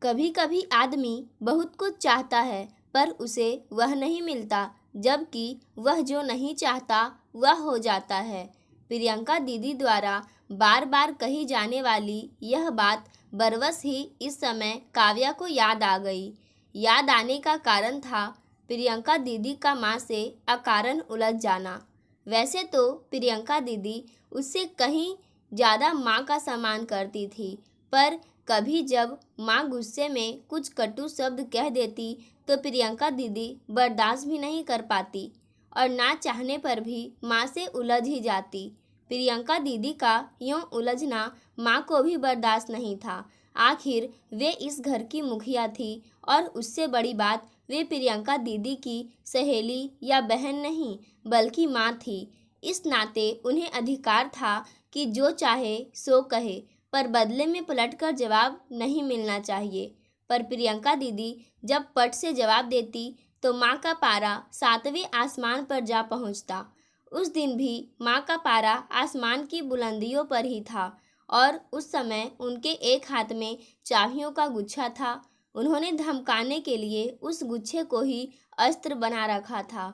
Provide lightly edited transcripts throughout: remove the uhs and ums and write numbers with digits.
कभी कभी आदमी बहुत कुछ चाहता है पर उसे वह नहीं मिलता, जबकि वह जो नहीं चाहता वह हो जाता है। प्रियंका दीदी द्वारा बार बार कही जाने वाली यह बात बरवस ही इस समय काव्या को याद आ गई। याद आने का कारण था प्रियंका दीदी का माँ से अकारण उलझ जाना। वैसे तो प्रियंका दीदी उससे कहीं ज़्यादा माँ का सम्मान करती थी, पर कभी जब माँ गुस्से में कुछ कटु शब्द कह देती तो प्रियंका दीदी बर्दाश्त भी नहीं कर पाती और ना चाहने पर भी माँ से उलझ ही जाती। प्रियंका दीदी का यूं उलझना माँ को भी बर्दाश्त नहीं था। आखिर वे इस घर की मुखिया थी और उससे बड़ी बात वे प्रियंका दीदी की सहेली या बहन नहीं बल्कि माँ थी। इस नाते उन्हें अधिकार था कि जो चाहे सो कहे, पर बदले में पलटकर जवाब नहीं मिलना चाहिए। पर प्रियंका दीदी जब पट से जवाब देती तो माँ का पारा 7वें आसमान पर जा पहुँचता। उस दिन भी माँ का पारा आसमान की बुलंदियों पर ही था और उस समय उनके एक हाथ में चाबियों का गुच्छा था। उन्होंने धमकाने के लिए उस गुच्छे को ही अस्त्र बना रखा था।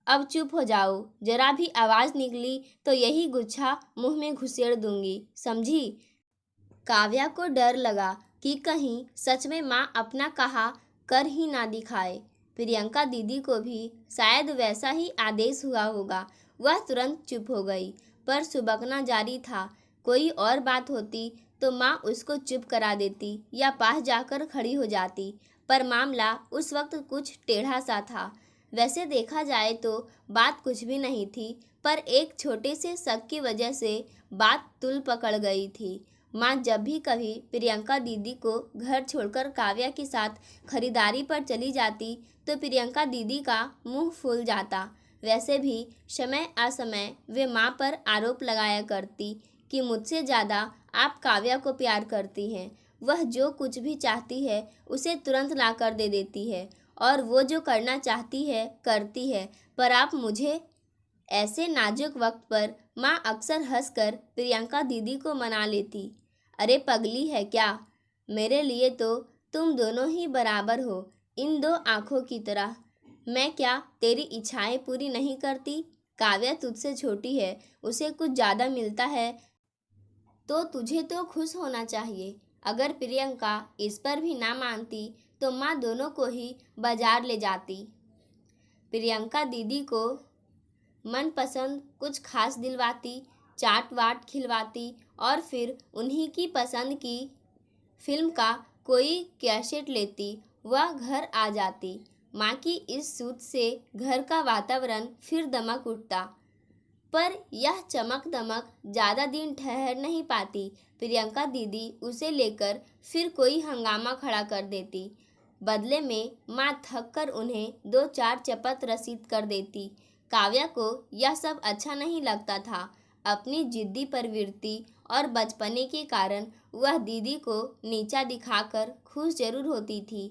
अब चुप हो जाओ, जरा भी आवाज़ निकली तो यही गुच्छा मुंह में घुसेड़ दूंगी, समझी। काव्या को डर लगा कि कहीं सच में माँ अपना कहा कर ही ना दिखाए। प्रियंका दीदी को भी शायद वैसा ही आदेश हुआ होगा। वह तुरंत चुप हो गई, पर सुबकना जारी था। कोई और बात होती तो माँ उसको चुप करा देती या पास जाकर खड़ी हो जाती, पर मामला उस वक्त कुछ टेढ़ा सा था। वैसे देखा जाए तो बात कुछ भी नहीं थी, पर एक छोटे से शक की वजह से बात तुल पकड़ गई थी। माँ जब भी कभी प्रियंका दीदी को घर छोड़कर काव्या के साथ खरीदारी पर चली जाती तो प्रियंका दीदी का मुंह फूल जाता। वैसे भी समय असमय वे माँ पर आरोप लगाया करती कि मुझसे ज़्यादा आप काव्या को प्यार करती हैं। वह जो कुछ भी चाहती है उसे तुरंत ला कर दे देती है और वो जो करना चाहती है करती है, पर आप मुझे। ऐसे नाजुक वक्त पर माँ अक्सर हंसकर प्रियंका दीदी को मना लेती। अरे पगली है क्या, मेरे लिए तो तुम दोनों ही बराबर हो, इन दो आँखों की तरह। मैं क्या तेरी इच्छाएं पूरी नहीं करती? काव्या तुझसे छोटी है, उसे कुछ ज़्यादा मिलता है तो तुझे तो खुश होना चाहिए। अगर प्रियंका इस पर भी ना मानती तो माँ दोनों को ही बाजार ले जाती। प्रियंका दीदी को मनपसंद कुछ खास दिलवाती, चाट वाट खिलवाती और फिर उन्हीं की पसंद की फिल्म का कोई कैसेट लेती। वह घर आ जाती। माँ की इस सूत से घर का वातावरण फिर दमक उठता, पर यह चमक दमक ज़्यादा दिन ठहर नहीं पाती। प्रियंका दीदी उसे लेकर फिर कोई हंगामा खड़ा कर देती। बदले में माँ थक कर उन्हें 2-4 चपत रसीद कर देती। काव्या को यह सब अच्छा नहीं लगता था। अपनी जिद्दी प्रवृत्ति और बचपने के कारण वह दीदी को नीचा दिखाकर खुश जरूर होती थी,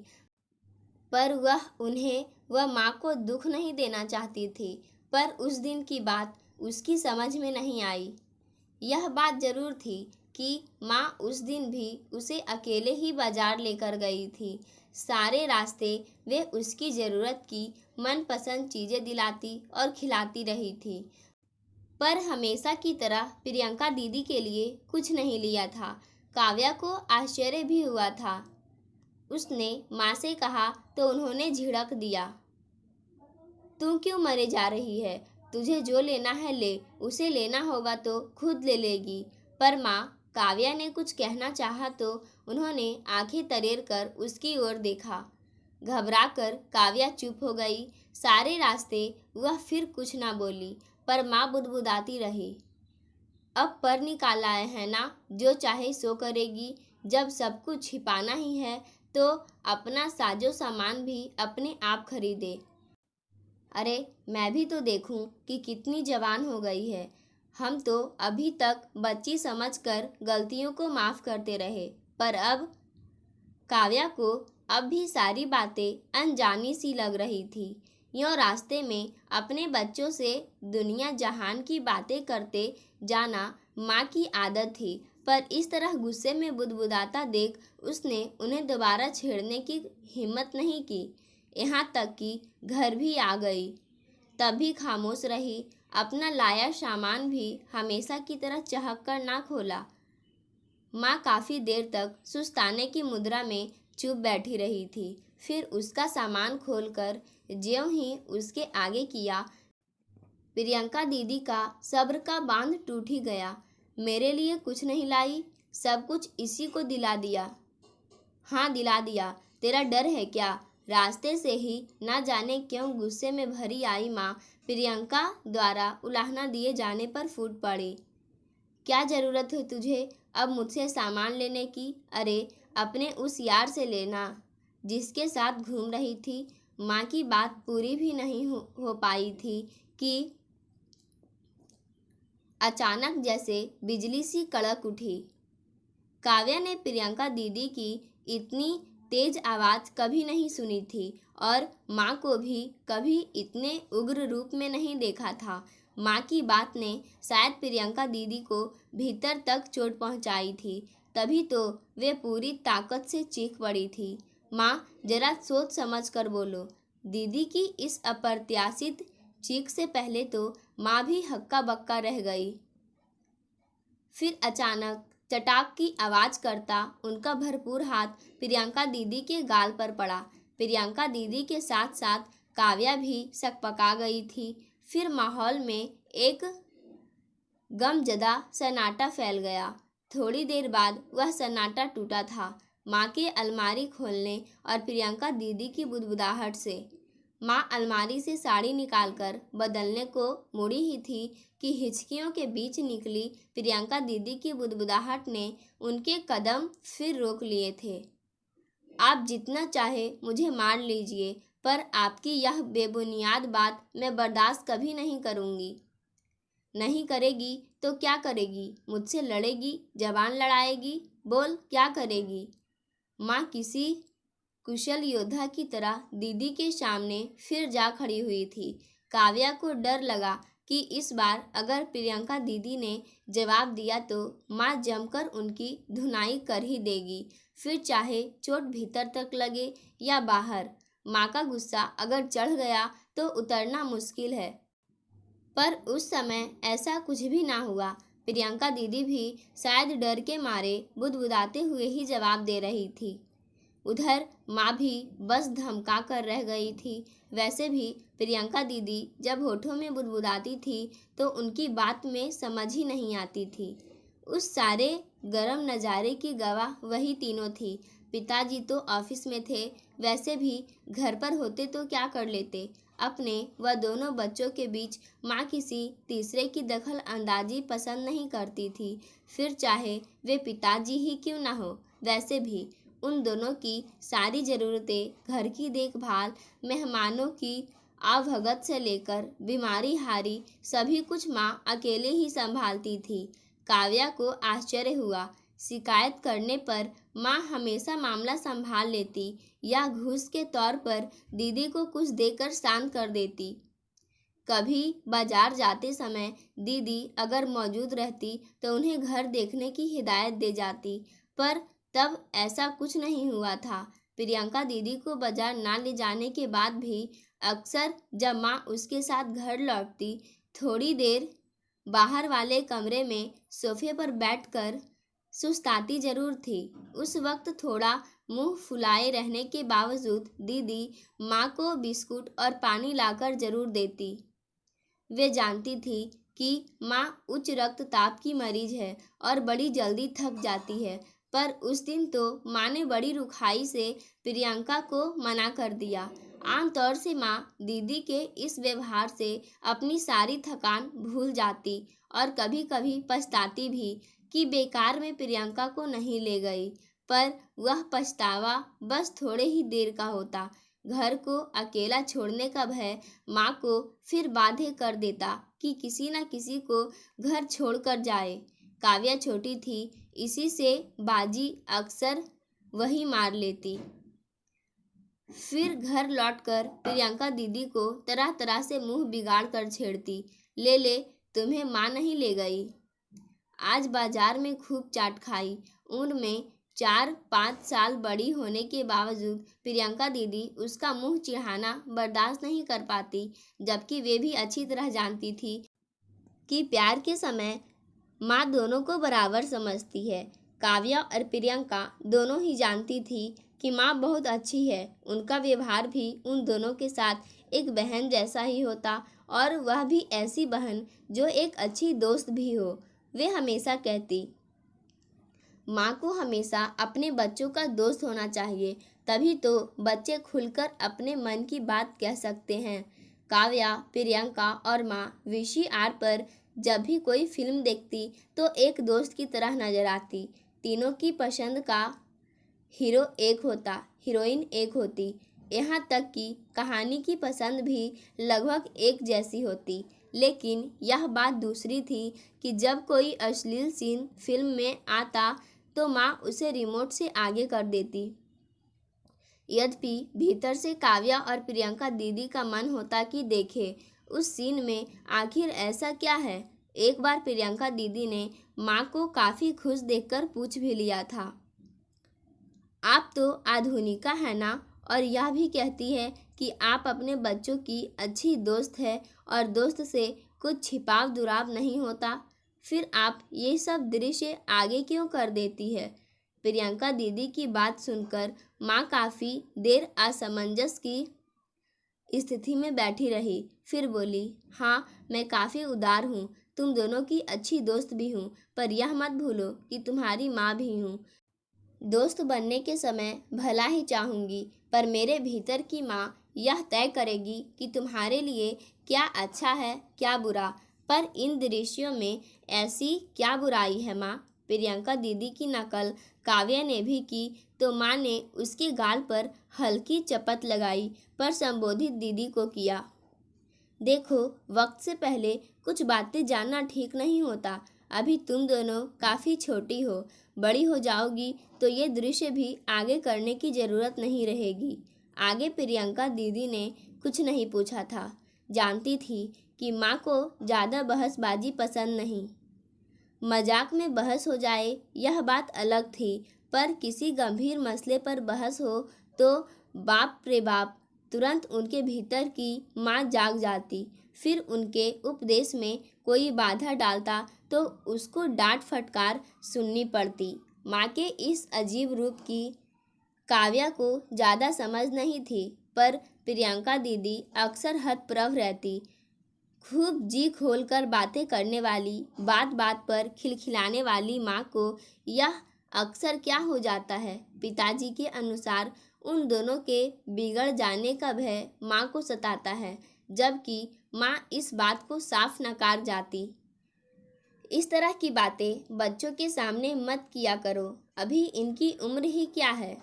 पर वह उन्हें व माँ को दुख नहीं देना चाहती थी। पर उस दिन की बात उसकी समझ में नहीं आई। यह बात जरूर थी कि माँ उस दिन भी उसे अकेले ही बाजार लेकर गई थी। सारे रास्ते वे उसकी ज़रूरत की मनपसंद चीज़ें दिलाती और खिलाती रही थी, पर हमेशा की तरह प्रियंका दीदी के लिए कुछ नहीं लिया था। काव्या को आश्चर्य भी हुआ था। उसने माँ से कहा तो उन्होंने झिड़क दिया, तू क्यों मरे जा रही है? तुझे जो लेना है ले, उसे लेना होगा तो खुद ले लेगी। पर माँ काव्या ने कुछ कहना चाहा तो उन्होंने आंखें तरेर कर उसकी ओर देखा। घबराकर काव्या चुप हो गई। सारे रास्ते वह फिर कुछ ना बोली, पर माँ बुदबुदाती रही, अब पर निकाल आए हैं ना, जो चाहे सो करेगी। जब सब कुछ छिपाना ही है तो अपना साजो सामान भी अपने आप खरीदे। अरे मैं भी तो देखूं कि कितनी जवान हो गई है। हम तो अभी तक बच्ची समझकर गलतियों को माफ़ करते रहे, पर अब। काव्या को अब भी सारी बातें अनजानी सी लग रही थी। यूँ रास्ते में अपने बच्चों से दुनिया जहान की बातें करते जाना माँ की आदत थी, पर इस तरह गुस्से में बुदबुदाता देख उसने उन्हें दोबारा छेड़ने की हिम्मत नहीं की। यहाँ तक कि घर भी आ गई तब भी खामोश रही। अपना लाया सामान भी हमेशा की तरह चहक कर ना खोला। माँ काफ़ी देर तक सुस्ताने की मुद्रा में चुप बैठी रही थी। फिर उसका सामान खोलकर ज्यों ही उसके आगे किया, प्रियंका दीदी का सब्र का बांध टूट ही गया। मेरे लिए कुछ नहीं लाई, सब कुछ इसी को दिला दिया। हाँ दिला दिया, तेरा डर है क्या? रास्ते से ही ना जाने क्यों गुस्से में भरी आई माँ प्रियंका द्वारा उलाहना दिए जाने पर फूट पड़ी। क्या ज़रूरत है तुझे अब मुझसे सामान लेने की? अरे अपने उस यार से लेना जिसके साथ घूम रही थी। माँ की बात पूरी भी नहीं हो पाई थी कि अचानक जैसे बिजली सी कड़क उठी। काव्या ने प्रियंका दीदी की इतनी तेज आवाज़ कभी नहीं सुनी थी और माँ को भी कभी इतने उग्र रूप में नहीं देखा था। माँ की बात ने शायद प्रियंका दीदी को भीतर तक चोट पहुँचाई थी, तभी तो वे पूरी ताकत से चीख पड़ी थी। माँ जरा सोच समझ कर बोलो। दीदी की इस अप्रत्याशित चीख से पहले तो माँ भी हक्का बक्का रह गई। फिर अचानक चटाक की आवाज़ करता उनका भरपूर हाथ प्रियंका दीदी के गाल पर पड़ा। प्रियंका दीदी के साथ साथ काव्या भी सकपका गई थी। फिर माहौल में एक गमजदा सन्नाटा फैल गया। थोड़ी देर बाद वह सन्नाटा टूटा था, माँ के अलमारी खोलने और प्रियंका दीदी की बुदबुदाहट से। माँ अलमारी से साड़ी निकालकर बदलने को मुड़ी ही थी कि हिचकियों के बीच निकली प्रियंका दीदी की बुदबुदाहट ने उनके कदम फिर रोक लिए थे। आप जितना चाहे मुझे मार लीजिए, पर आपकी यह बेबुनियाद बात मैं बर्दाश्त कभी नहीं करूँगी। नहीं करेगी तो क्या करेगी? मुझसे लड़ेगी, जबान लड़ाएगी? बोल क्या करेगी? माँ किसी कुशल योद्धा की तरह दीदी के सामने फिर जा खड़ी हुई थी। काव्या को डर लगा कि इस बार अगर प्रियंका दीदी ने जवाब दिया तो माँ जमकर उनकी धुनाई कर ही देगी, फिर चाहे चोट भीतर तक लगे या बाहर। माँ का गुस्सा अगर चढ़ गया तो उतरना मुश्किल है। पर उस समय ऐसा कुछ भी ना हुआ। प्रियंका दीदी भी शायद डर के मारे बुदबुदाते हुए ही जवाब दे रही थी। उधर माँ भी बस धमका कर रह गई थी। वैसे भी प्रियंका दीदी जब होठों में बुदबुदाती थी तो उनकी बात में समझ ही नहीं आती थी। उस सारे गरम नज़ारे की गवाह वही तीनों थी। पिताजी तो ऑफिस में थे, वैसे भी घर पर होते तो क्या कर लेते। अपने व दोनों बच्चों के बीच माँ किसी तीसरे की दखल अंदाजी पसंद नहीं करती थी, फिर चाहे वे पिताजी ही क्यों ना हो। वैसे भी उन दोनों की सारी ज़रूरतें, घर की देखभाल, मेहमानों की आवभगत से लेकर बीमारी हारी सभी कुछ माँ अकेले ही संभालती थी। काव्या को आश्चर्य हुआ। शिकायत करने पर माँ हमेशा मामला संभाल लेती या घूस के तौर पर दीदी को कुछ देकर शांत कर देती। कभी बाजार जाते समय दीदी अगर मौजूद रहती तो उन्हें घर देखने की हिदायत दे जाती, पर तब ऐसा कुछ नहीं हुआ था। प्रियंका दीदी को बाजार ना ले जाने के बाद भी अक्सर जब माँ उसके साथ घर लौटती, थोड़ी देर बाहर वाले कमरे में सोफे पर बैठकर सुस्ताती जरूर थी। उस वक्त थोड़ा मुंह फुलाए रहने के बावजूद दीदी माँ को बिस्कुट और पानी लाकर जरूर देती। वे जानती थी कि माँ उच्च रक्तचाप की मरीज है और बड़ी जल्दी थक जाती है, पर उस दिन तो माँ ने बड़ी रुखाई से प्रियंका को मना कर दिया। आमतौर से माँ दीदी के इस व्यवहार से अपनी सारी थकान भूल जाती और कभी कभी पछताती भी कि बेकार में प्रियंका को नहीं ले गई, पर वह पछतावा बस थोड़े ही देर का होता। घर को अकेला छोड़ने का भय माँ को फिर बाध्य कर देता कि किसी न किसी को घर छोड़कर जाए। काव्या छोटी थी, इसी से बाजी अक्सर वही मार लेती। फिर घर लौटकर प्रियंका दीदी को तरह तरह से मुंह बिगाड़ कर छेड़ती। ले ले, तुम्हें माँ नहीं ले गई। आज बाजार में खूब चाट खाई। उम्र में 4-5 साल बड़ी होने के बावजूद प्रियंका दीदी उसका मुंह चिढ़ाना बर्दाश्त नहीं कर पाती, जबकि वे भी अच्छी तरह जानती थी कि प्यार के समय माँ दोनों को बराबर समझती है। काव्या और प्रियंका दोनों ही जानती थी कि माँ बहुत अच्छी है। उनका व्यवहार भी उन दोनों के साथ एक बहन जैसा ही होता, और वह भी ऐसी बहन जो एक अच्छी दोस्त भी हो। वे हमेशा कहती, माँ को हमेशा अपने बच्चों का दोस्त होना चाहिए, तभी तो बच्चे खुलकर अपने मन की बात कह सकते हैं। काव्या, प्रियंका और माँ वीसीआर पर जब भी कोई फिल्म देखती तो एक दोस्त की तरह नजर आती। तीनों की पसंद का हीरो एक होता, हीरोइन एक होती, यहाँ तक कि कहानी की पसंद भी लगभग एक जैसी होती। लेकिन यह बात दूसरी थी कि जब कोई अश्लील सीन फिल्म में आता तो माँ उसे रिमोट से आगे कर देती। यद्यपि भीतर से काव्या और प्रियंका दीदी का मन होता कि देखे उस सीन में आखिर ऐसा क्या है। एक बार प्रियंका दीदी ने माँ को काफ़ी खुश देखकर पूछ भी लिया था, आप तो आधुनिका है ना, और यह भी कहती है कि आप अपने बच्चों की अच्छी दोस्त है और दोस्त से कुछ छिपाव दुराव नहीं होता, फिर आप ये सब दृश्य आगे क्यों कर देती है। प्रियंका दीदी की बात सुनकर माँ काफ़ी देर असमंजस की स्थिति में बैठी रही, फिर बोली, हाँ मैं काफ़ी उदार हूँ, तुम दोनों की अच्छी दोस्त भी हूँ, पर यह मत भूलो कि तुम्हारी माँ भी हूँ। दोस्त बनने के समय भला ही चाहूँगी, पर मेरे भीतर की माँ यह तय करेगी कि तुम्हारे लिए क्या अच्छा है क्या बुरा। पर इन दृश्यों में ऐसी क्या बुराई है माँ। प्रियंका दीदी की नकल काव्या ने भी की तो माँ ने उसके गाल पर हल्की चपत लगाई, पर संबोधित दीदी को किया, देखो वक्त से पहले कुछ बातें जानना ठीक नहीं होता। अभी तुम दोनों काफ़ी छोटी हो, बड़ी हो जाओगी तो ये दृश्य भी आगे करने की ज़रूरत नहीं रहेगी। आगे प्रियंका दीदी ने कुछ नहीं पूछा था। जानती थी कि माँ को ज़्यादा बहसबाजी पसंद नहीं। मजाक में बहस हो जाए यह बात अलग थी, पर किसी गंभीर मसले पर बहस हो तो बाप रे बाप, तुरंत उनके भीतर की माँ जाग जाती। फिर उनके उपदेश में कोई बाधा डालता तो उसको डांट फटकार सुननी पड़ती। माँ के इस अजीब रूप की काव्या को ज़्यादा समझ नहीं थी, पर प्रियंका दीदी अक्सर हतप्रभ रहती। खूब जी खोलकर बातें करने वाली, बात बात पर खिलखिलाने वाली माँ को यह अक्सर क्या हो जाता है, पिताजी के अनुसार उन दोनों के बिगड़ जाने का भय माँ को सताता है, जबकि माँ इस बात को साफ नकार जाती। इस तरह की बातें बच्चों के सामने मत किया करो, अभी इनकी उम्र ही क्या है।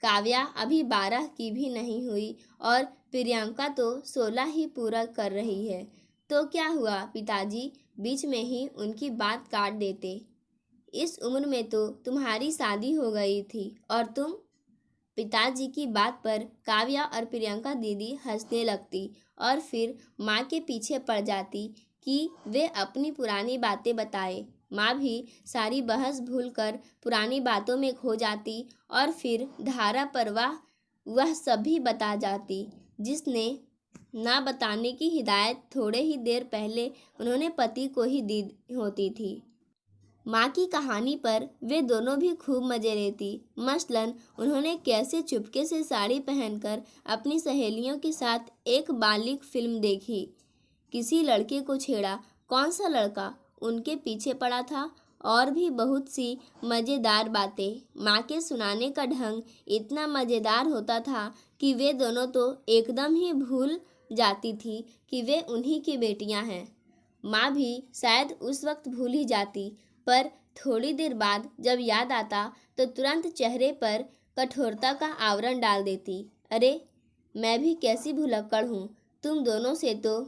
काव्या अभी 12 की भी नहीं हुई और प्रियंका तो 16 ही पूरा कर रही है। तो क्या हुआ, पिताजी बीच में ही उनकी बात काट देते, इस उम्र में तो तुम्हारी शादी हो गई थी और तुम। पिताजी की बात पर काव्या और प्रियंका दीदी हंसने लगती और फिर माँ के पीछे पड़ जाती कि वे अपनी पुरानी बातें बताए। माँ भी सारी बहस भूलकर पुरानी बातों में खो जाती और फिर धारा प्रवाह वह सभी बता जाती जिसने ना बताने की हिदायत थोड़े ही देर पहले उन्होंने पति को ही दी होती थी। माँ की कहानी पर वे दोनों भी खूब मज़े लेती। मसलन उन्होंने कैसे चुपके से साड़ी पहनकर अपनी सहेलियों के साथ एक बालिग फिल्म देखी, किसी लड़के को छेड़ा, कौन सा लड़का उनके पीछे पड़ा था, और भी बहुत सी मज़ेदार बातें। माँ के सुनाने का ढंग इतना मज़ेदार होता था कि वे दोनों तो एकदम ही भूल जाती थी कि वे उन्हीं की बेटियां हैं। माँ भी शायद उस वक्त भूल ही जाती, पर थोड़ी देर बाद जब याद आता तो तुरंत चेहरे पर कठोरता का आवरण डाल देती। अरे मैं भी कैसी भुलक्कड़ हूँ, तुम दोनों से तो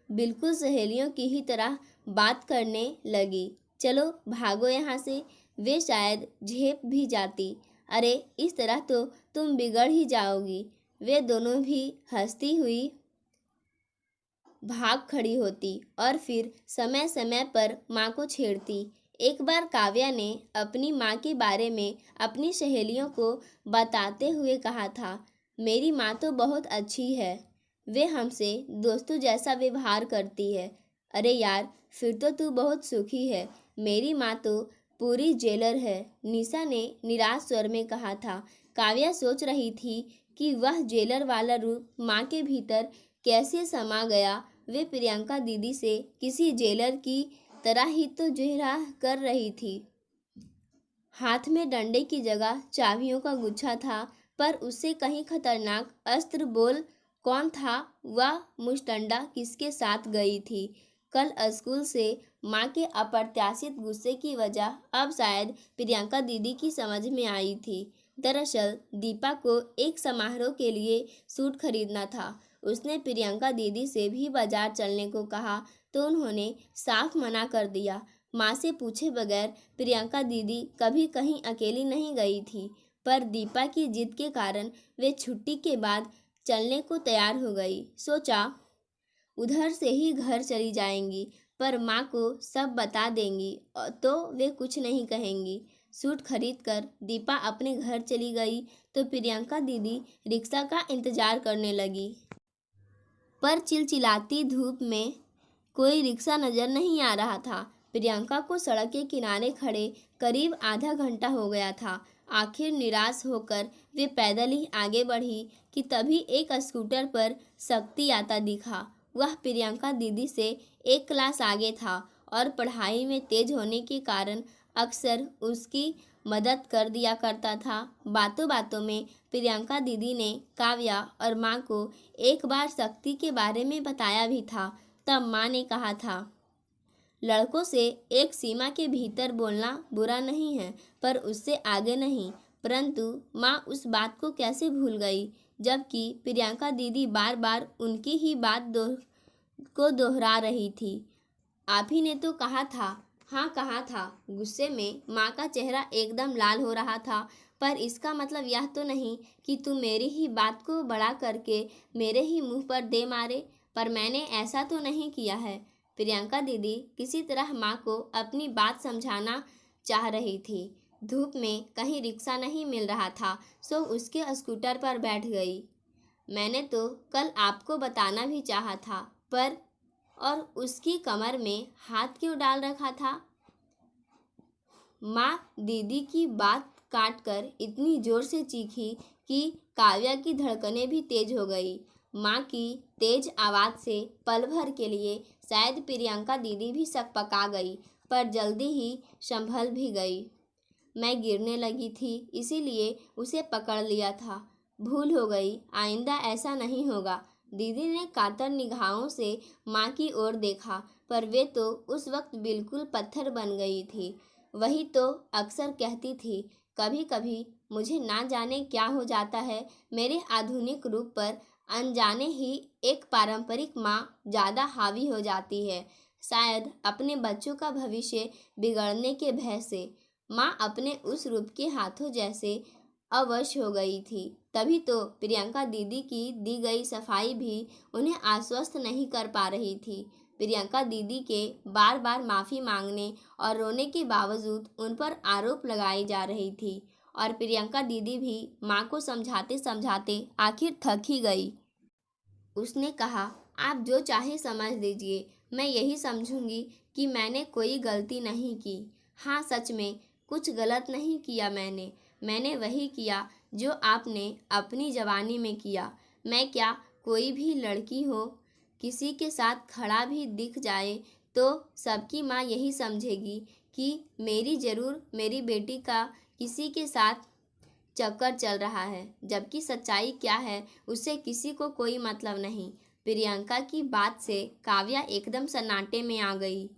बिल्कुल सहेलियों की ही तरह बात करने लगी, चलो भागो यहाँ से। वे शायद झेप भी जाती, अरे इस तरह तो तुम बिगड़ ही जाओगी। वे दोनों भी हंसती हुई भाग खड़ी होती और फिर समय समय पर माँ को छेड़ती। एक बार काव्या ने अपनी माँ के बारे में अपनी सहेलियों को बताते हुए कहा था, मेरी माँ तो बहुत अच्छी है, वे हमसे दोस्तों जैसा व्यवहार करती है। अरे यार, फिर तो तू बहुत सुखी है, मेरी माँ तो पूरी जेलर है, निशा ने निराश स्वर में कहा था। काव्या सोच रही थी कि वह जेलर वाला रूप माँ के भीतर कैसे समा गया। वे प्रियंका दीदी से किसी जेलर की तरह ही तो जिरह कर रही थी। हाथ में डंडे की जगह चाबियों का गुच्छा था, पर उससे कहीं खतरनाक अस्त्र। बोल कौन था वह मुश्तंडा, किसके साथ गई थी? कल स्कूल से माँ के अप्रत्याशित गुस्से की वजह अब शायद प्रियंका दीदी की समझ में आई थी। दरअसल दीपा को एक समारोह के लिए सूट खरीदना था। उसने प्रियंका दीदी से भी बाजार चलने को कहा तो उन्होंने साफ मना कर दिया। माँ से पूछे बगैर प्रियंका दीदी कभी कहीं अकेली नहीं गई थी, पर दीपा की जिद के कारण वे छुट्टी के बाद चलने को तैयार हो गई। सोचा उधर से ही घर चली जाएंगी, पर माँ को सब बता देंगी तो वे कुछ नहीं कहेंगी। सूट खरीद कर दीपा अपने घर चली गई तो प्रियंका दीदी रिक्शा का इंतजार करने लगी, पर चिलचिलाती धूप में कोई रिक्शा नजर नहीं आ रहा था। प्रियंका को सड़क के किनारे खड़े करीब आधा घंटा हो गया था। आखिर निराश होकर वे पैदल ही आगे बढ़ी कि तभी एक स्कूटर पर शक्ति आता दिखा। वह प्रियंका दीदी से एक क्लास आगे था और पढ़ाई में तेज होने के कारण अक्सर उसकी मदद कर दिया करता था। बातों बातों में प्रियंका दीदी ने काव्या और माँ को एक बार शक्ति के बारे में बताया भी था। तब माँ ने कहा था, लड़कों से एक सीमा के भीतर बोलना बुरा नहीं है, पर उससे आगे नहीं। परंतु माँ उस बात को कैसे भूल गई, जबकि प्रियंका दीदी बार बार उनकी ही बात को दोहरा रही थी। आप ही ने तो कहा था। हाँ कहा था। गुस्से में माँ का चेहरा एकदम लाल हो रहा था। पर इसका मतलब यह तो नहीं कि तू मेरी ही बात को बड़ा करके मेरे ही मुंह पर दे मारे। पर मैंने ऐसा तो नहीं किया है। प्रियंका दीदी किसी तरह माँ को अपनी बात समझाना चाह रही थी। धूप में कहीं रिक्शा नहीं मिल रहा था, सो उसके स्कूटर पर बैठ गई। मैंने तो कल आपको बताना भी चाहा था, पर और उसकी कमर में हाथ क्यों डाल रखा था? माँ दीदी की बात काटकर इतनी जोर से चीखी कि काव्या की धड़कनें भी तेज हो गई। माँ की तेज आवाज़ से पल भर के लिए शायद प्रियंका दीदी भी सकपका गई, पर जल्दी ही संभल भी गई। मैं गिरने लगी थी, इसीलिए उसे पकड़ लिया था। भूल हो गई, आइंदा ऐसा नहीं होगा। दीदी ने कातर निगाहों से माँ की ओर देखा, पर वे तो उस वक्त बिल्कुल पत्थर बन गई थी। वही तो अक्सर कहती थी, कभी कभी मुझे ना जाने क्या हो जाता है, मेरे आधुनिक रूप पर अनजाने ही एक पारंपरिक माँ ज़्यादा हावी हो जाती है, शायद अपने बच्चों का भविष्य बिगड़ने के भय से। माँ अपने उस रूप के हाथों जैसे अवश्य हो गई थी। तभी तो प्रियंका दीदी की दी गई सफाई भी उन्हें आश्वस्त नहीं कर पा रही थी। प्रियंका दीदी के बार बार माफ़ी मांगने और रोने के बावजूद उन पर आरोप लगाई जा रही थी, और प्रियंका दीदी भी माँ को समझाते समझाते आखिर थक ही गई। उसने कहा, आप जो चाहे समझ लीजिए, मैं यही समझूंगी कि मैंने कोई गलती नहीं की। हाँ, सच में कुछ गलत नहीं किया मैंने वही किया जो आपने अपनी जवानी में किया। मैं क्या कोई भी लड़की हो, किसी के साथ खड़ा भी दिख जाए तो सबकी माँ यही समझेगी कि मेरी बेटी का किसी के साथ चक्कर चल रहा है, जबकि सच्चाई क्या है उससे किसी को कोई मतलब नहीं। प्रियंका की बात से काव्या एकदम सन्नाटे में आ गई,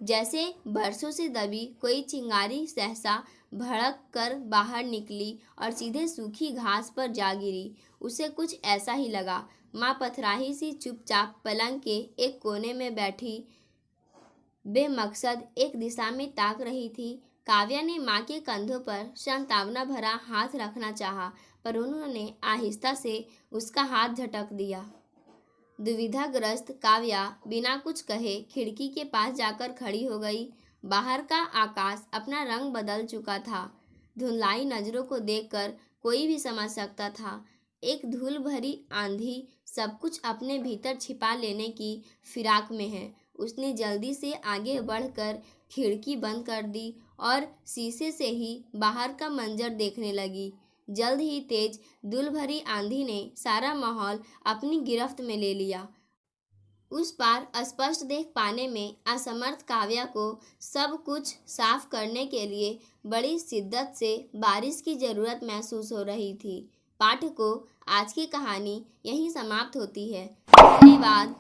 जैसे बरसों से दबी कोई चिंगारी सहसा भड़क कर बाहर निकली और सीधे सूखी घास पर जा गिरी। उसे कुछ ऐसा ही लगा। माँ पथराही सी चुपचाप पलंग के एक कोने में बैठी बेमकसद एक दिशा में ताक रही थी। काव्या ने माँ के कंधों पर सांत्वना भरा हाथ रखना चाहा, पर उन्होंने आहिस्ता से उसका हाथ झटक दिया। दुविधाग्रस्त काव्या बिना कुछ कहे खिड़की के पास जाकर खड़ी हो गई। बाहर का आकाश अपना रंग बदल चुका था। धुंधलाई नजरों को देखकर कोई भी समझ सकता था, एक धूल भरी आंधी सब कुछ अपने भीतर छिपा लेने की फिराक में है। उसने जल्दी से आगे बढ़कर खिड़की बंद कर दी और शीशे से ही बाहर का मंजर देखने लगी। जल्द ही तेज धूल भरी आंधी ने सारा माहौल अपनी गिरफ्त में ले लिया। उस पार स्पष्ट देख पाने में असमर्थ काव्या को सब कुछ साफ करने के लिए बड़ी शिद्दत से बारिश की ज़रूरत महसूस हो रही थी। पाठकों, आज की कहानी यहीं समाप्त होती है। धन्यवाद।